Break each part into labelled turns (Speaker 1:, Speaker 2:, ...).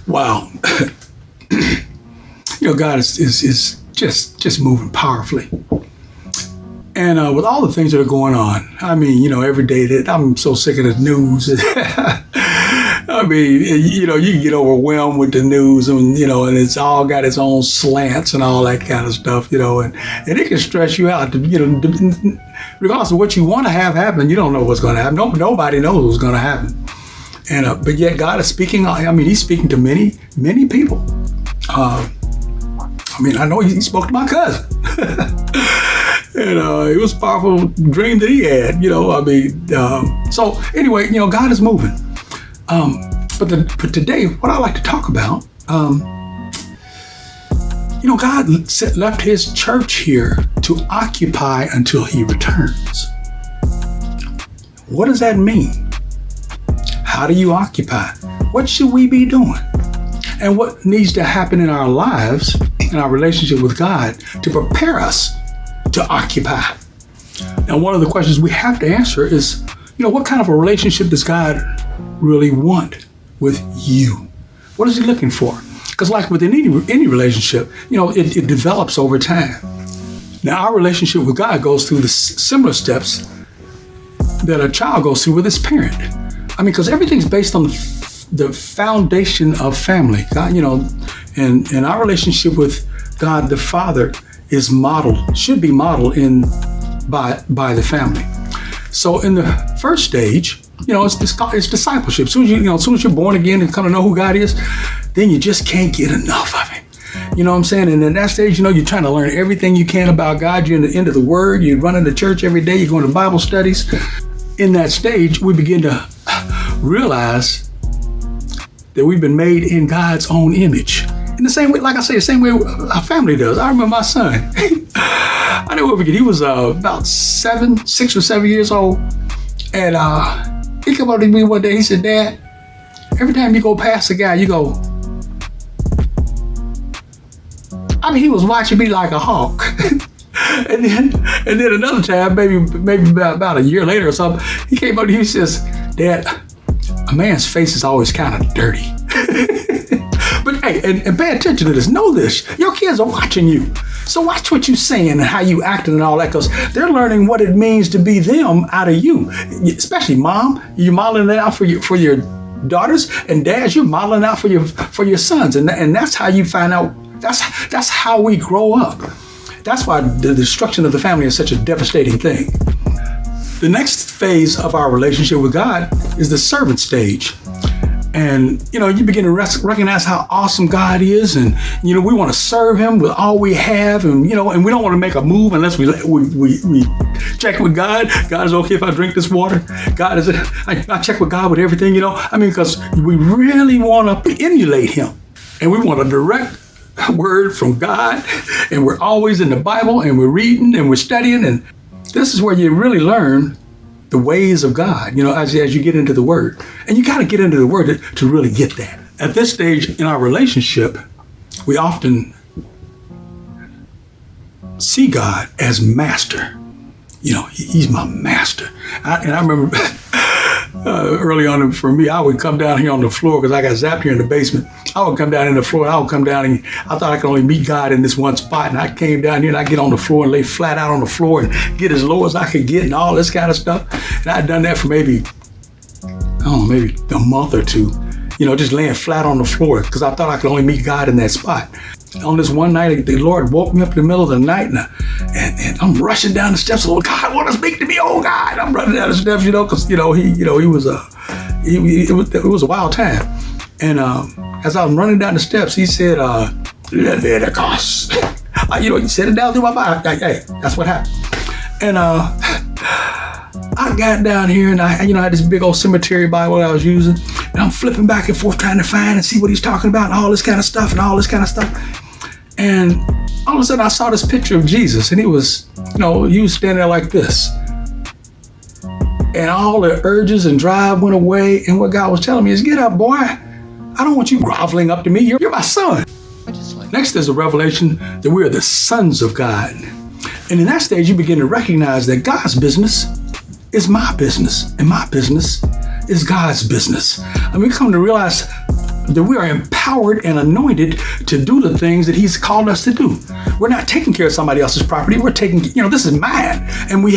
Speaker 1: Wow. God is just moving powerfully. And with all the things that are going on, I mean, every day that I'm so sick of the news. I mean, you can get overwhelmed with the news and it's all got its own slants and all that kind of stuff, and it can stress you out. Regardless of what you want to have happen, you don't know what's going to happen. Nobody knows what's going to happen. And but yet God is speaking. I mean, He's speaking to many, many people. I know He spoke to my cousin. And it was a powerful dream that he had, So anyway, God is moving. But today, what I like to talk about, God left His church here to occupy until He returns. What does that mean? How do you occupy? What should we be doing? And what needs to happen in our lives, in our relationship with God, to prepare us to occupy? Now, one of the questions we have to answer is, what kind of a relationship does God really want with you? What is He looking for? Because like with any relationship, it develops over time. Now, our relationship with God goes through the similar steps that a child goes through with his parent. Because everything's based on the foundation of family. God, and our relationship with God the Father is modeled, should be modeled by the family. So in the first stage, it's discipleship. As soon as you're born again and kind of know who God is, then you just can't get enough of Him. You know what I'm saying? And in that stage, you're trying to learn everything you can about God. You're into the Word. You're running to church every day. You're going to Bible studies. In that stage, we begin to realize that we've been made in God's own image. In the same way, like I say, the same way a family does. I remember my son. I never forget. He was about 6 or 7 years old. And he came up to me one day. He said, "Dad, every time you go past a guy, you go." He was watching me like a hawk. and then another time, maybe about a year later or something, he came up to me. He says, "Dad, a man's face is always kind of dirty." But hey, and pay attention to this. Know this. Your kids are watching you. So watch what you're saying and how you acting and all that, because they're learning what it means to be them out of you. Especially mom, you're modeling it out for your daughters, and dads, you're modeling out for your sons. And that's how you find out. That's how we grow up. That's why the destruction of the family is such a devastating thing. The next phase of our relationship with God is the servant stage. And, you begin to recognize how awesome God is. And, we want to serve Him with all we have. And, and we don't want to make a move unless we check with God. God, is okay if I drink this water? God, I check with God with everything, because we really want to emulate Him. And we want a direct word from God. And we're always in the Bible, and we're reading and we're studying. And this is where you really learn the ways of God, as you get into the Word. And you got to get into the Word to really get that. At this stage in our relationship, we often see God as master. He's my master. I remember early on for me, I would come down here on the floor because I got zapped here in the basement. I would come down in the floor. I would come down and I thought I could only meet God in this one spot. And I came down here and I get on the floor and lay flat out on the floor and get as low as I could get and all this kind of stuff. And I'd done that for maybe a month or two, just laying flat on the floor because I thought I could only meet God in that spot. On this one night, the Lord woke me up in the middle of the night and I'm rushing down the steps. Oh, God, want to speak to me? Oh, God. I'm running down the steps, because, it was a wild time. And as I was running down the steps, He said, Leviticus. He said it down through my body. Hey, that's what happened. And I got down here and I had this big old cemetery Bible I was using. And I'm flipping back and forth trying to find and see what he's talking about and all this kind of stuff. And all of a sudden I saw this picture of Jesus, and he was standing there like this. And all the urges and drive went away. And what God was telling me is, get up, boy. I don't want you groveling up to me. You're my son. Next, there's a revelation that we are the sons of God. And in that stage, you begin to recognize that God's business is my business, and my business is God's business. And we come to realize that we are empowered and anointed to do the things that he's called us to do. We're not taking care of somebody else's property. We're taking, this is mine. And we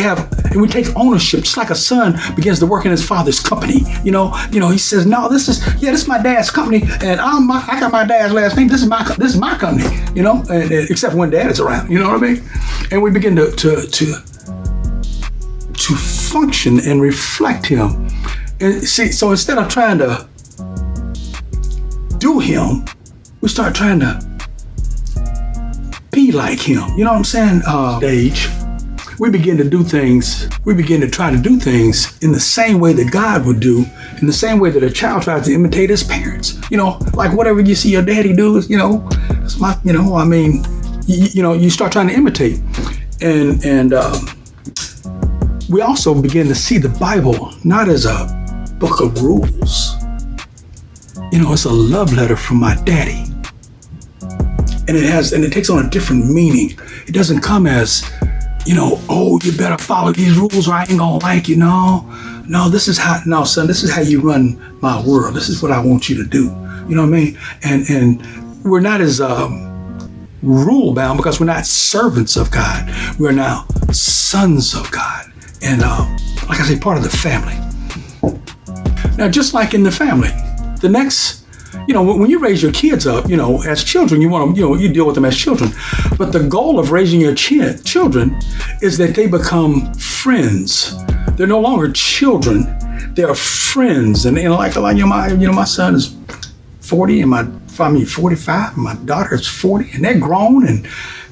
Speaker 1: take ownership, just like a son begins to work in his father's company. He says, no, this is my dad's company, and I got my dad's last name. This is my company, and except when dad is around, you know what I mean? And we begin to function and reflect him. And see, so instead of trying to do him, we start trying to be like him. You know what I'm saying? Stage. We begin to do things. We begin to try to do things in the same way that God would do, in the same way that a child tries to imitate his parents. Like whatever you see your daddy do, it's my, you start trying to imitate. And we also begin to see the Bible not as a book of rules. It's a love letter from my daddy. And it takes on a different meaning. It doesn't come as, oh, you better follow these rules or I ain't gonna like you. No, son, this is how you run my world. This is what I want you to do. You know what I mean? And we're not as rule bound because we're not servants of God. We're now sons of God. And like I say, part of the family. Now, just like in the family, the next, when you raise your kids up, as children, you want to, you deal with them as children. But the goal of raising your children is that they become friends. They're no longer children; they are friends. And like my son is 40, and 45, and my daughter is 40, and they're grown.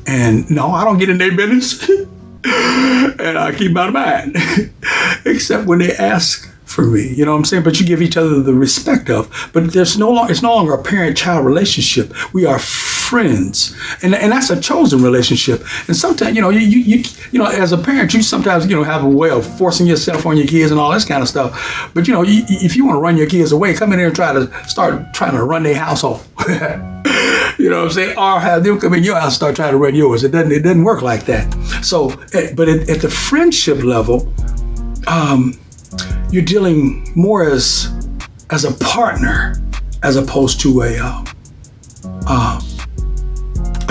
Speaker 1: And no, I don't get in their business, and I keep out of mine, except when they ask for me, you know what I'm saying? But you give each other the respect of. But it's no longer a parent-child relationship. We are friends, and that's a chosen relationship. And sometimes, you as a parent, you sometimes have a way of forcing yourself on your kids and all this kind of stuff. But if you want to run your kids away, come in here and start trying to run their household. You know what I'm saying? Or have them come in your house and start trying to run yours. It doesn't work like that. So, but at the friendship level, you're dealing more as a partner as opposed to a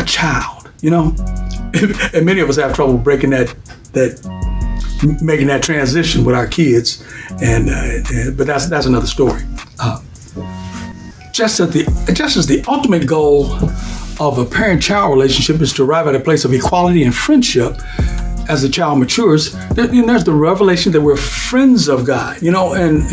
Speaker 1: child, And many of us have trouble breaking making that transition with our kids, but that's another story. Just as the ultimate goal of a parent-child relationship is to arrive at a place of equality and friendship. As the child matures, there's the revelation that we're friends of God, and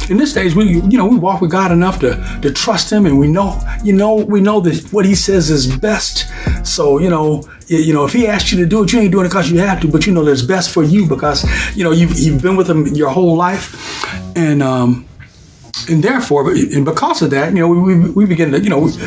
Speaker 1: in this stage, we walk with God enough to trust Him, and we know that what He says is best. So, if He asks you to do it, you ain't doing it because you have to, but there's best for you because, you've been with Him your whole life, and therefore, and because of that, we begin to,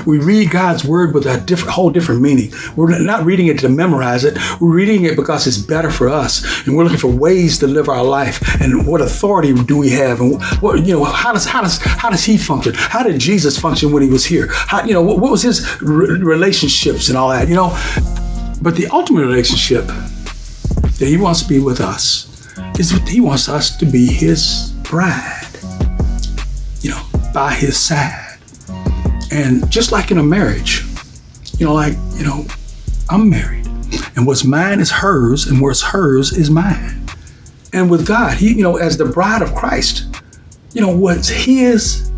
Speaker 1: we read God's word with a whole different meaning. We're not reading it to memorize it. We're reading it because it's better for us, and we're looking for ways to live our life. And what authority do we have? And what, how does He function? How did Jesus function when He was here? What was His relationships and all that? But the ultimate relationship that He wants to be with us is He wants us to be His bride. By His side. And just like in a marriage, I'm married, and what's mine is hers, and what's hers is mine. And with God, He, as the bride of Christ, what's His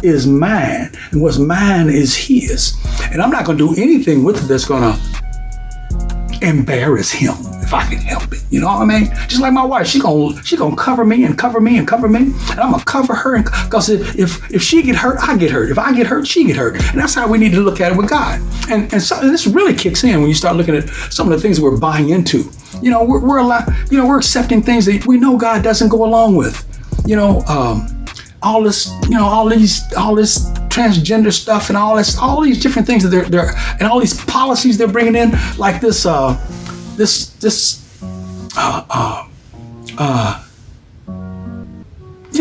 Speaker 1: is mine, and what's mine is His. And I'm not going to do anything with it that's going to embarrass Him if I can help it. You know what I mean? Just like my wife, she gonna cover me and cover me and cover me, and I'm gonna cover her. And because if she get hurt, I get hurt. If I get hurt, she get hurt. And that's how we need to look at it with God. And so this really kicks in when you start looking at some of the things that we're buying into. We're accepting things that we know God doesn't go along with. All this transgender stuff and all these different things that they're and all these policies they're bringing in, like this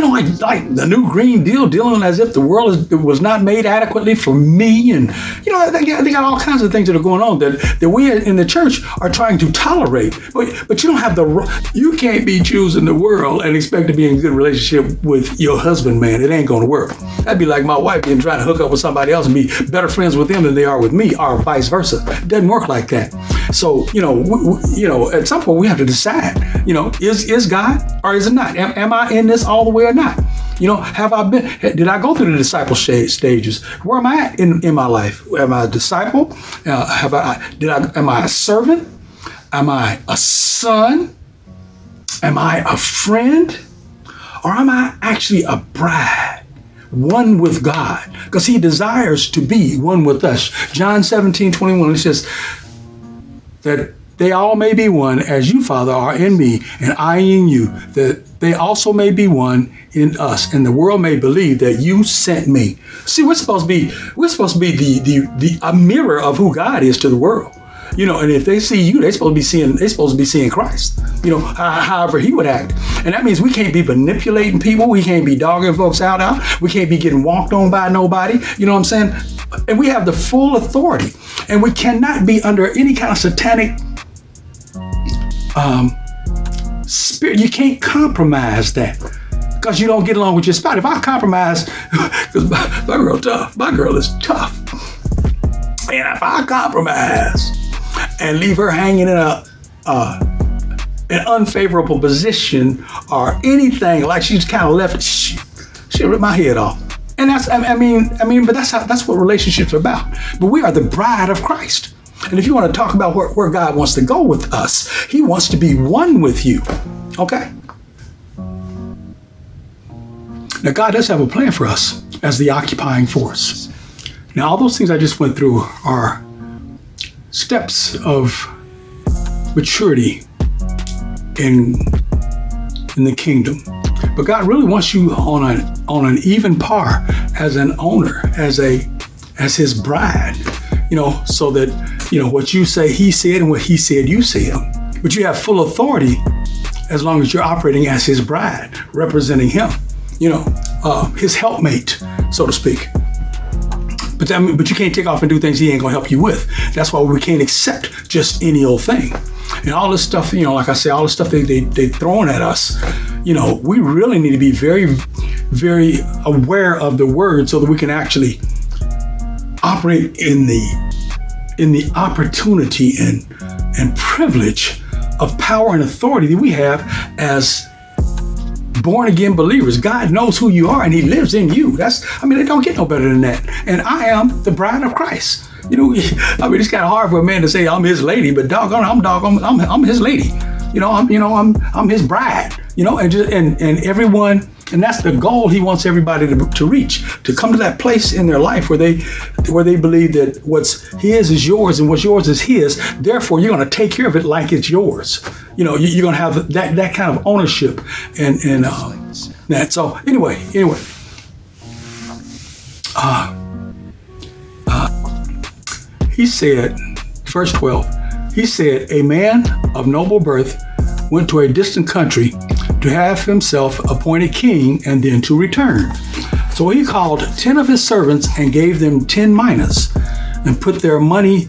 Speaker 1: like the new Green Deal, dealing as if the world was not made adequately for me. And, they got all kinds of things that are going on that we in the church are trying to tolerate. But you don't have you can't be choosing the world and expect to be in a good relationship with your husband, man. It ain't going to work. That'd be like my wife being trying to hook up with somebody else and be better friends with them than they are with me, or vice versa. It doesn't work like that. So, at some point we have to decide, is God or is it not? Am I in this all the way or not? Did I go through the discipleship stages? Where am I at in my life? Am I a disciple? Am I a servant? Am I a son? Am I a friend? Or am I actually a bride? One with God, because he desires to be one with us. John 17:21, it says that they all may be one, as you, Father, are in me, and I in you, that they also may be one in us, and the world may believe that you sent me. See, we're supposed to be a mirror of who God is to the world. And if they see you, they're supposed to be seeing Christ, however he would act. And that means we can't be manipulating people. We can't be dogging folks out. We can't be getting walked on by nobody. You know what I'm saying? And we have the full authority, and we cannot be under any kind of satanic spirit. You can't compromise that because you don't get along with your spouse. If I compromise, because my girl is tough. And if I compromise and leave her hanging in an unfavorable position or anything, like she's kind of left, she'll rip my head off. And but that's what relationships are about. But we are the bride of Christ. And if you want to talk about where God wants to go with us, he wants to be one with you. Okay? Now, God does have a plan for us as the occupying force. Now, all those things I just went through are steps of maturity in the kingdom. But God really wants you on an even par as an owner, as his bride, so that, what you say he said and what he said you said. But you have full authority as long as you're operating as his bride, representing him, his helpmate, so to speak. But you can't take off and do things he ain't gonna help you with. That's why we can't accept just any old thing. And all this stuff, like I say, all the stuff they throwing at us, we really need to be very, very aware of the word so that we can actually operate in the opportunity and privilege of power and authority that we have as born again believers. God knows who you are and he lives in you. It don't get no better than that. And I am the bride of Christ. It's kind of hard for a man to say I'm his lady, but I'm his lady. I'm his bride. And everyone, and that's the goal he wants everybody to reach, to come to that place in their life where they believe that what's his is yours and what's yours is his. Therefore, you're going to take care of it like it's yours. You're going to have that kind of ownership and that. So anyway. He said, verse 12, he said, a man of noble birth went to a distant country to have himself appointed king and then to return. So he called 10 of his servants and gave them 10 minas and put their money.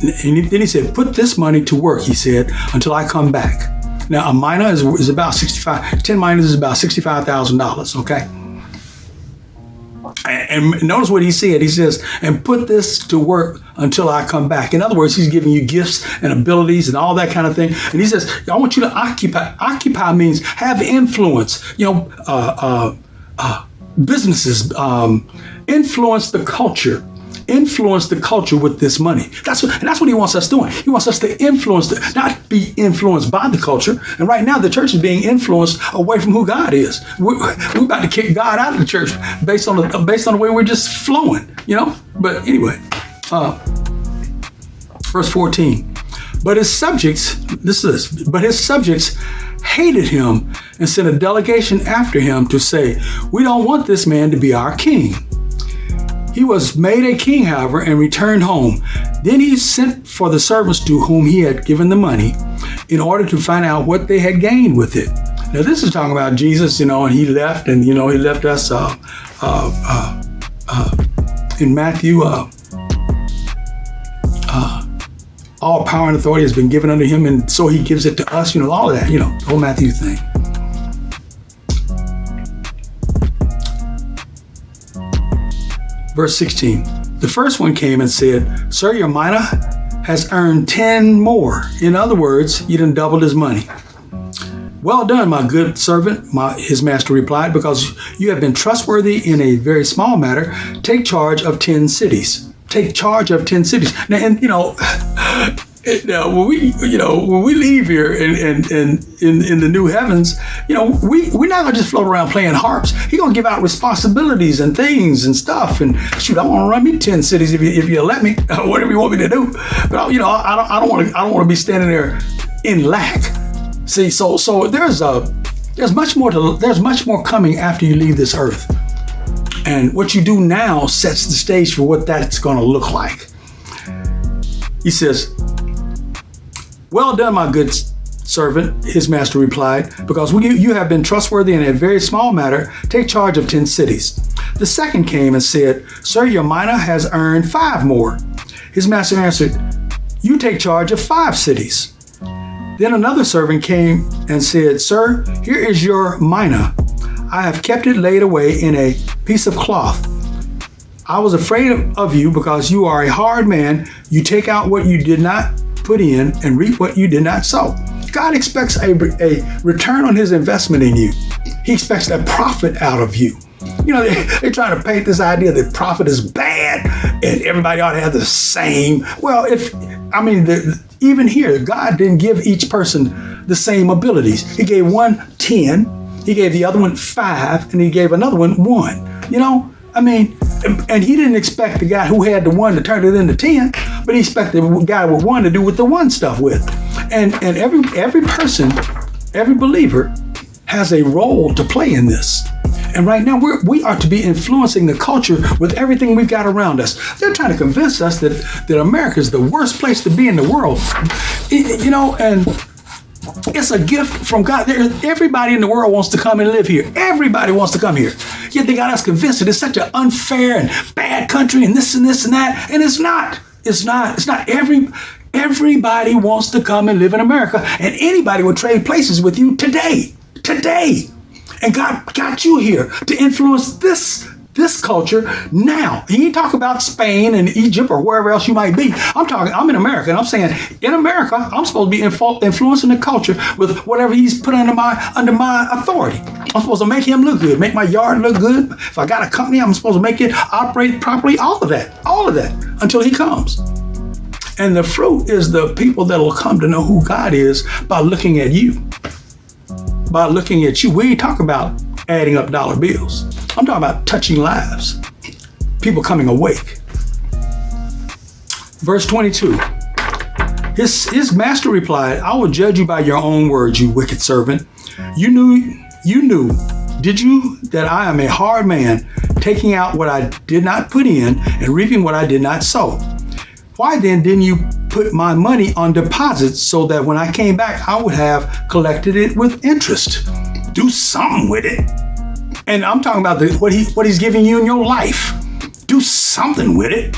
Speaker 1: And then he said, put this money to work, he said, until I come back. Now, a mina is about 10 minas is about $65,000, okay? And notice what he said. He says, and put this to work until I come back. In other words, he's giving you gifts and abilities and all that kind of thing. And he says, I want you to occupy. Occupy means have influence. Businesses, influence the culture. Influence the culture with this money. That's what he wants us doing. He wants us to influence, not be influenced by the culture. And right now, the church is being influenced away from who God is. We're about to kick God out of the church based on the way we're just flowing, But anyway, verse 14. But his subjects hated him and sent a delegation after him to say, we don't want this man to be our king. He was made a king, however, and returned home. Then he sent for the servants to whom he had given the money in order to find out what they had gained with it. Now this is talking about Jesus, and he left, and he left us in Matthew. All power and authority has been given unto him, and so he gives it to us. All of that. The whole Matthew thing. Verse 16. The first one came and said, "Sir, your mina has earned 10 more." In other words, you done doubled his money. "Well done, my good servant," his master replied, "because you have been trustworthy in a very small matter. Take charge of 10 cities. Take charge of 10 cities. Now, and when we leave here in the new heavens, we're not gonna just float around playing harps. He's gonna give out responsibilities and things and stuff. And shoot, I want to run me 10 cities if you let me, whatever you want me to do. But I don't want to be standing there in lack. See, so there's much more coming after you leave this earth. And what you do now sets the stage for what that's going to look like. He says, "Well done, my good servant," his master replied, "because you have been trustworthy in a very small matter. Take charge of 10 cities. The second came and said, "Sir, your mina has earned 5 more. His master answered, "You take charge of 5 cities. Then another servant came and said, "Sir, here is your mina. I have kept it laid away in a piece of cloth. I was afraid of you because you are a hard man. You take out what you did not put in and reap what you did not sow." God expects a return on his investment in you. He expects a profit out of you. They're trying to paint this idea that profit is bad and everybody ought to have the same. Well, even here, God didn't give each person the same abilities. He gave one 10. He gave the other one 5, and he gave another one 1. And he didn't expect the guy who had the 1 to turn it into 10, but he expected the guy with 1 to do with the 1 stuff with. And every person, every believer has a role to play in this. And right now, we are to be influencing the culture with everything we've got around us. They're trying to convince us that America is the worst place to be in the world. And it's a gift from God. Everybody in the world wants to come and live here. Everybody wants to come here. Yet they got us convinced that it's such an unfair and bad country and this and this and that. And it's not. It's not. Everybody wants to come and live in America. And anybody will trade places with you today. And God got you here to influence this culture now. He ain't talking about Spain and Egypt or wherever else you might be. I'm in America, and I'm saying in America, I'm supposed to be influencing the culture with whatever he's put under my authority. I'm supposed to make him look good, make my yard look good. If I got a company, I'm supposed to make it operate properly. All of that until he comes. And the fruit is the people that will come to know who God is by looking at you. By looking at you. We ain't talking about adding up dollar bills. I'm talking about touching lives. People coming awake. Verse 22. His master replied, "I will judge you by your own words, you wicked servant. You knew, did you, that I am a hard man, taking out what I did not put in and reaping what I did not sow? Why then didn't you put my money on deposits so that when I came back, I would have collected it with interest?" Do something with it. And I'm talking about what he's giving you in your life. Do something with it.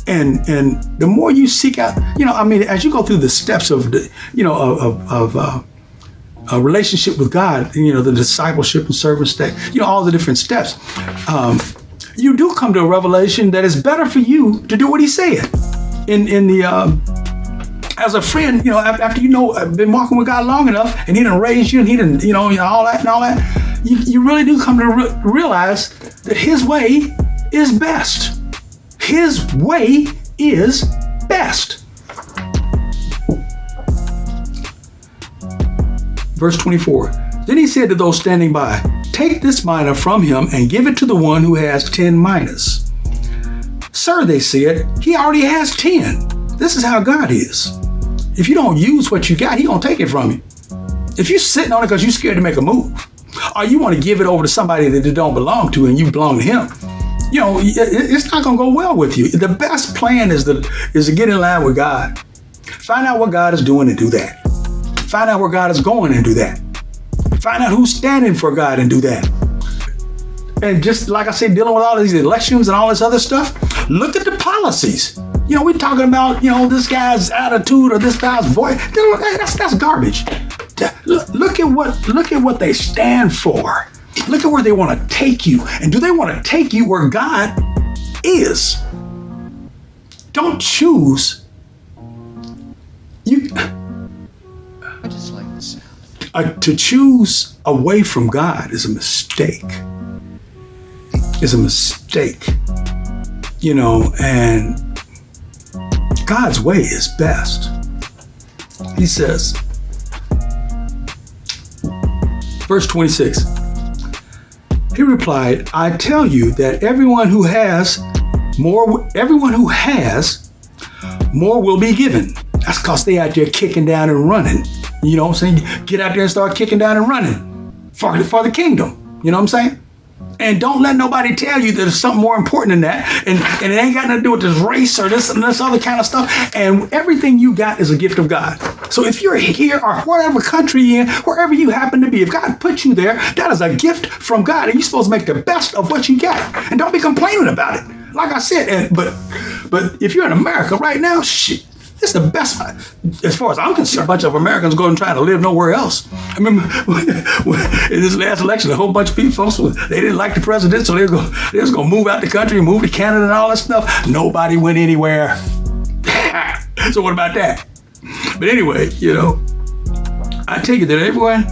Speaker 1: And the more you seek out, as you go through the steps of a relationship with God, the discipleship and service step, all the different steps, you do come to a revelation that it's better for you to do what he said. As a friend, after been walking with God long enough, and he done raised you, and he done, all that, you really do come to realize that his way is best. His way is best. Verse 24. Then he said to those standing by, "Take this mina from him and give it to the one who has 10 minas." "Sir," they said, "he already has 10. This is how God is. If you don't use what you got, he gonna take it from you. If you're sitting on it because you're scared to make a move, or you want to give it over to somebody that it don't belong to and you belong to him, it's not gonna go well with you. The best plan is to get in line with God. Find out what God is doing and do that. Find out where God is going and do that. Find out who's standing for God and do that. And just like I said, dealing with all these elections and all this other stuff, look at the policies. We're talking about, this guy's attitude or this guy's voice. That's garbage. Look at what they stand for. Look at where they want to take you. And do they want to take you where God is? Don't choose.
Speaker 2: I just like the sound.
Speaker 1: To choose away from God is a mistake. Is a mistake. And God's way is best. He says, verse 26, he replied, I tell you that everyone who has, more will be given. That's because they out there kicking down and running. You know what I'm saying? Get out there and start kicking down and running for the kingdom. You know what I'm saying? And don't let nobody tell you that there's something more important than that. And it ain't got nothing to do with this race or this and this other kind of stuff. And everything you got is a gift of God. So if you're here or whatever country you're in, wherever you happen to be, if God put you there, that is a gift from God. And you're supposed to make the best of what you got. And don't be complaining about it. Like I said, but if you're in America right now, shit. It's the best. As far as I'm concerned, a bunch of Americans going and trying to live nowhere else. I remember in this last election, a whole bunch of people, folks, they didn't like the president, so they was going to move out the country, move to Canada and all that stuff. Nobody went anywhere. So what about that? But anyway, I tell you that everyone,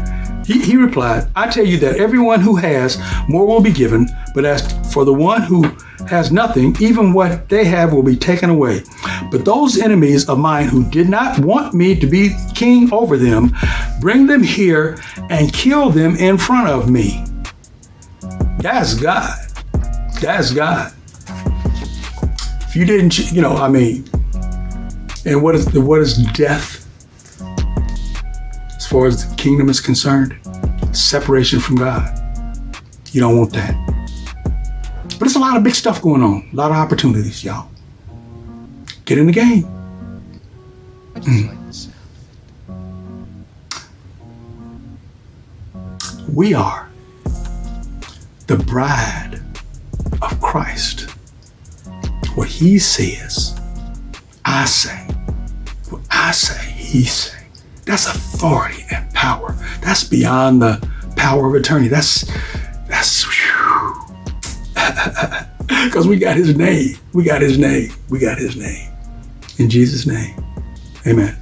Speaker 1: he replied, I tell you that everyone who has, more will be given, but as for the one who has nothing, even what they have will be taken away. But those enemies of mine who did not want me to be king over them, bring them here and kill them in front of me. That's God. That's God. If you didn't, and what is death? As far as the kingdom is concerned, separation from God. You don't want that. But it's a lot of big stuff going on. A lot of opportunities, y'all. Get in the game.
Speaker 2: I just like the sound.
Speaker 1: We are the bride of Christ. What he says, I say. What I say, he say. That's authority and power. That's beyond the power of attorney. That's because we got his name. We got his name. We got his name. In Jesus' name, amen.